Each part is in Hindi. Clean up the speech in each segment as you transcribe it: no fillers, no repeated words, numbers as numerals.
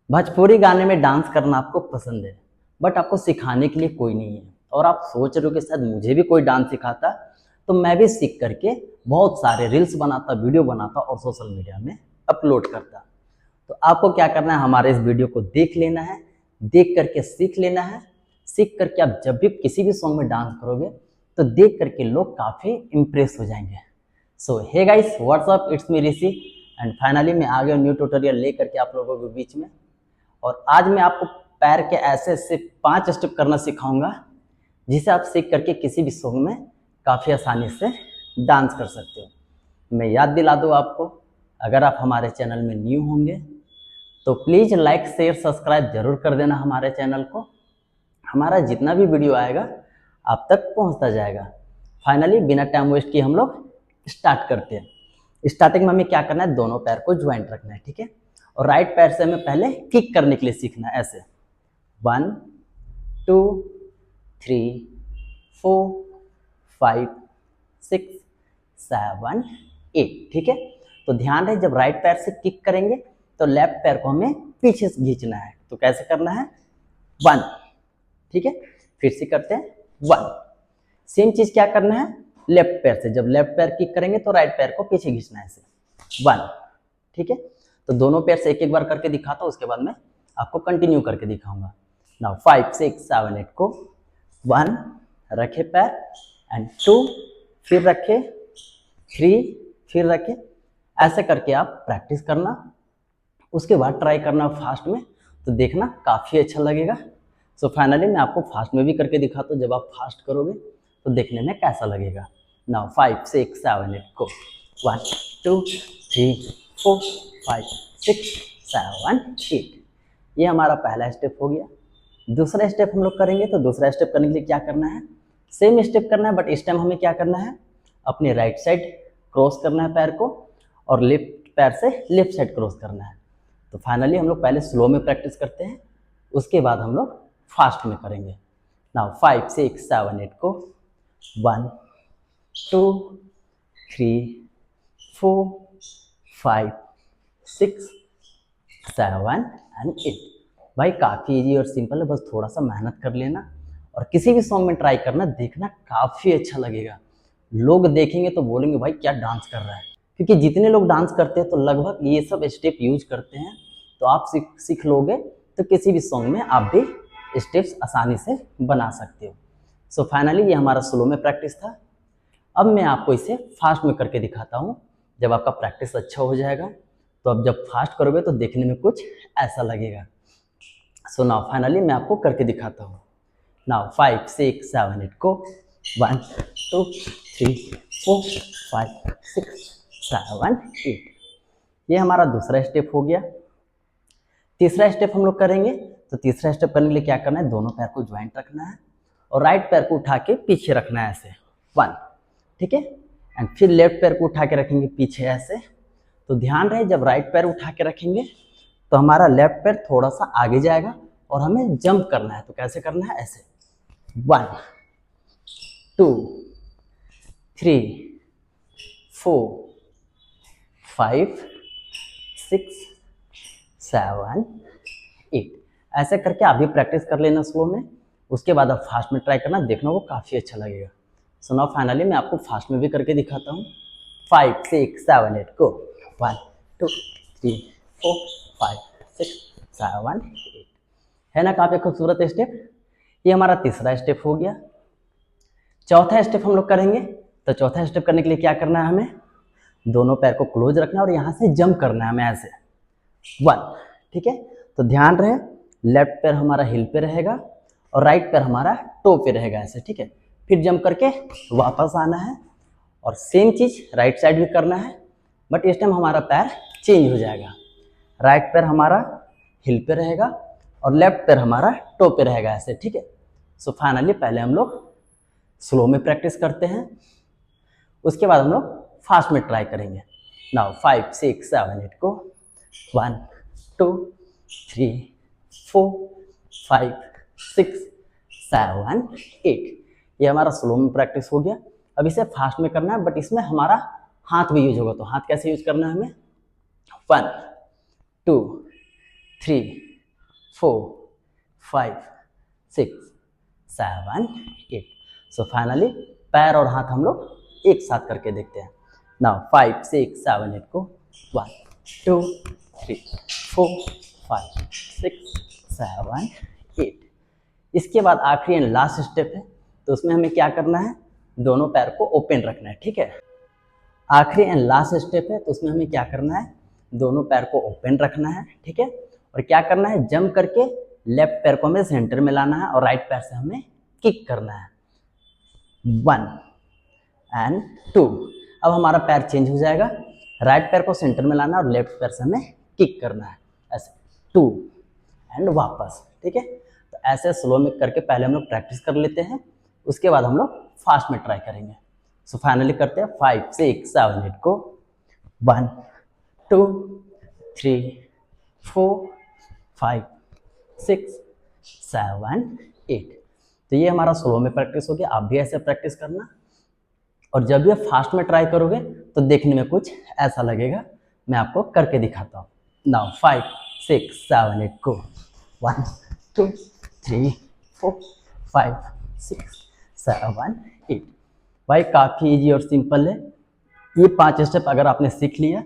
भोजपुरी गाने में डांस करना आपको पसंद है, बट आपको सिखाने के लिए कोई नहीं है और आप सोच रहे हो कि शायद मुझे भी कोई डांस सिखाता तो मैं भी सीख करके बहुत सारे रील्स बनाता, वीडियो बनाता और सोशल मीडिया में अपलोड करता। तो आपको क्या करना है, हमारे इस वीडियो को देख लेना है, देख करके सीख लेना है। सीख करके आप जब भी किसी भी सॉन्ग में डांस करोगे तो देख करके लोग काफ़ी इम्प्रेस हो जाएंगे। So hey guys, what's up, it's me Rishi and finally मैं आ गया न्यू ट्यूटोरियल ले करके आप लोगों के बीच में। और आज मैं आपको पैर के ऐसे ऐसे 5 स्टेप करना सिखाऊंगा जिसे आप सीख करके किसी भी सॉन्ग में काफ़ी आसानी से डांस कर सकते हो। मैं याद दिला दूँ आपको, अगर आप हमारे चैनल में न्यू होंगे तो प्लीज़ लाइक शेयर सब्सक्राइब जरूर कर देना हमारे चैनल को। हमारा जितना भी वीडियो आएगा आप तक पहुंचता जाएगा। फाइनली बिना टाइम वेस्ट किए हम लोग स्टार्ट करते हैं। स्टार्टिंग में हमें क्या करना है, दोनों पैर को ज्वाइंट रखना है, ठीक है। और राइट पैर से हमें पहले किक करने के लिए सीखना है, ऐसे 1 2 3 4 5 6 7 8, ठीक है। तो ध्यान रहे, जब राइट पैर से किक करेंगे तो लेफ्ट पैर को हमें पीछे से खींचना है। तो कैसे करना है, 1, ठीक है। फिर से करते हैं 1। सेम चीज क्या करना है, लेफ्ट पैर से जब लेफ्ट पैर किक करेंगे तो राइट पैर को पीछे खींचना है, ऐसे 1, ठीक है। तो दोनों पैर से एक एक बार करके दिखाता हूँ, उसके बाद मैं आपको कंटिन्यू करके दिखाऊंगा। नाउ 5 6 7 8 को 1 रखे पैर एंड 2 फिर रखे, 3 फिर रखे। ऐसे करके आप प्रैक्टिस करना, उसके बाद ट्राई करना फास्ट में, तो देखना काफ़ी अच्छा लगेगा। सो फाइनली मैं आपको फास्ट में भी करके दिखाता हूँ, जब आप फास्ट करोगे तो देखने में कैसा लगेगा। नाउ 5 6 7 8 को 1 2 3 4 5 6 7 8। ये हमारा पहला स्टेप हो गया। दूसरा स्टेप हम लोग करेंगे, तो दूसरा स्टेप करने के लिए क्या करना है, सेम स्टेप करना है, बट इस टाइम हमें क्या करना है, अपने राइट साइड क्रॉस करना है पैर को और लेफ्ट पैर से लेफ्ट साइड क्रॉस करना है। तो फाइनली हम लोग पहले स्लो में प्रैक्टिस करते हैं, उसके बाद हम लोग फास्ट में करेंगे। नाउ 5 6 7 8 को 1 2 3 4 5 6 7 एंड 8। भाई काफ़ी इजी और सिंपल है, बस थोड़ा सा मेहनत कर लेना और किसी भी सॉन्ग में ट्राई करना, देखना काफ़ी अच्छा लगेगा। लोग देखेंगे तो बोलेंगे भाई क्या डांस कर रहा है, क्योंकि जितने लोग डांस करते हैं तो लगभग ये सब स्टेप यूज करते हैं। तो आप सीख लोगे तो किसी भी सॉन्ग में आप भी स्टेप्स आसानी से बना सकते हो। सो फाइनली ये हमारा स्लो में प्रैक्टिस था। अब मैं आपको इसे फास्ट में करके दिखाता हूँ। जब आपका प्रैक्टिस अच्छा हो जाएगा तो अब जब फास्ट करोगे तो देखने में कुछ ऐसा लगेगा। सो नाउ फाइनली मैं आपको करके दिखाता हूँ। नाउ 5 6 7 8 को 1 2 3 4 5 6 7 8। ये हमारा दूसरा स्टेप हो गया। तीसरा स्टेप हम लोग करेंगे, तो तीसरा स्टेप करने के लिए क्या करना है, दोनों पैर को ज्वाइंट रखना है और राइट पैर को उठा के पीछे रखना है, ऐसे 1, ठीक है। एंड फिर लेफ्ट पैर को उठा के रखेंगे पीछे, ऐसे। तो ध्यान रहे, जब राइट पैर उठा के रखेंगे तो हमारा लेफ्ट पैर थोड़ा सा आगे जाएगा और हमें जंप करना है। तो कैसे करना है, ऐसे 1 2 3 4 5 6 7 8। ऐसे करके आप भी प्रैक्टिस कर लेना स्लो में, उसके बाद आप फास्ट में ट्राई करना, देखना वो काफ़ी अच्छा लगेगा। सो नाउ फाइनली मैं आपको फास्ट में भी करके दिखाता हूँ। 5 6 7 8 को 1 2 3 4 5 6 7 8। है ना काफ़ी खूबसूरत स्टेप। ये हमारा तीसरा स्टेप हो गया। चौथा स्टेप हम लोग करेंगे, तो चौथा स्टेप करने के लिए क्या करना है, हमें दोनों पैर को क्लोज रखना है और यहाँ से जंप करना है हमें, ऐसे 1, ठीक है। तो ध्यान रहे, लेफ्ट पैर हमारा हिल पे रहेगा और राइट पैर हमारा टो पे रहेगा, ऐसे, ठीक है। फिर जंप करके वापस आना है और सेम चीज राइट साइड भी करना है, बट इस टाइम हमारा पैर चेंज हो जाएगा। राइट पैर हमारा हिल पे रहेगा और लेफ्ट पैर हमारा टो पे रहेगा, ऐसे, ठीक है। सो फाइनली पहले हम लोग स्लो में प्रैक्टिस करते हैं, उसके बाद हम लोग फास्ट में ट्राई करेंगे। नाउ 5 6 7 8 को 1 2 3 4 5 6 7 8। ये हमारा स्लो में प्रैक्टिस हो गया। अब इसे फास्ट में करना है, बट इसमें हमारा हाथ भी यूज होगा। तो हाथ कैसे यूज करना है हमें, 1 2 3 4 5 6 7 8। सो फाइनली पैर और हाथ हम लोग एक साथ करके देखते हैं। नाउ 5 6 7 8 को 1 2 3 4 5 6 7 8। इसके बाद आखिरी एंड लास्ट स्टेप है, तो उसमें हमें क्या करना है, दोनों पैर को ओपन रखना है। ठीक है, आखिरी एंड लास्ट स्टेप है, तो उसमें हमें क्या करना है, दोनों पैर को ओपन रखना है। ठीक है, और क्या करना है, जंप करके लेफ्ट पैर को हमें सेंटर में लाना है और राइट पैर से हमें किक करना है। 1 एंड 2। अब हमारा पैर चेंज हो जाएगा, राइट पैर को सेंटर में लाना है और लेफ्ट पैर से हमें किक करना है, ऐसे 2 एंड वापस। ठीक है, तो ऐसे स्लो में करके पहले हम लोग प्रैक्टिस कर लेते हैं, उसके बाद हम लोग फास्ट में ट्राई करेंगे। सो फाइनली करते हैं 5 6 7 8 को 1 2 3 4 5 6 7 8। तो ये हमारा स्लो में प्रैक्टिस हो गया। आप भी ऐसे प्रैक्टिस करना, और जब भी आप फास्ट में ट्राई करोगे तो देखने में कुछ ऐसा लगेगा। मैं आपको करके दिखाता हूँ। नाउ 5 6 7 8 को 1 2 3 4 5 6 7 8। भाई काफ़ी इजी और सिंपल है। ये 5 स्टेप अगर आपने सीख लिया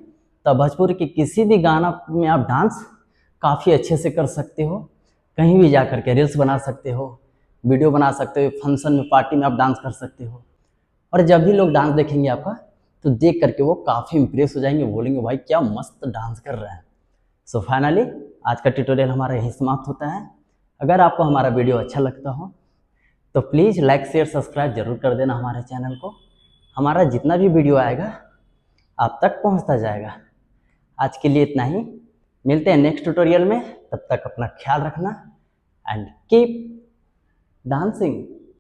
तो भोजपुरी के किसी भी गाना में आप डांस काफ़ी अच्छे से कर सकते हो। कहीं भी जा करके रील्स बना सकते हो, वीडियो बना सकते हो, फंक्शन में, पार्टी में आप डांस कर सकते हो। और जब भी लोग डांस देखेंगे आपका तो देख करके वो काफ़ी इंप्रेस हो जाएंगे, बोलेंगे भाई क्या मस्त डांस कर रहा है। सो फाइनली आज का ट्यूटोरियल हमारा यहीं समाप्त होता है। अगर आपको हमारा वीडियो अच्छा लगता हो तो प्लीज़ लाइक शेयर सब्सक्राइब जरूर कर देना हमारे चैनल को। हमारा जितना भी वीडियो आएगा आप तक पहुंचता जाएगा। आज के लिए इतना ही, मिलते हैं नेक्स्ट ट्यूटोरियल में। तब तक अपना ख्याल रखना एंड कीप डांसिंग।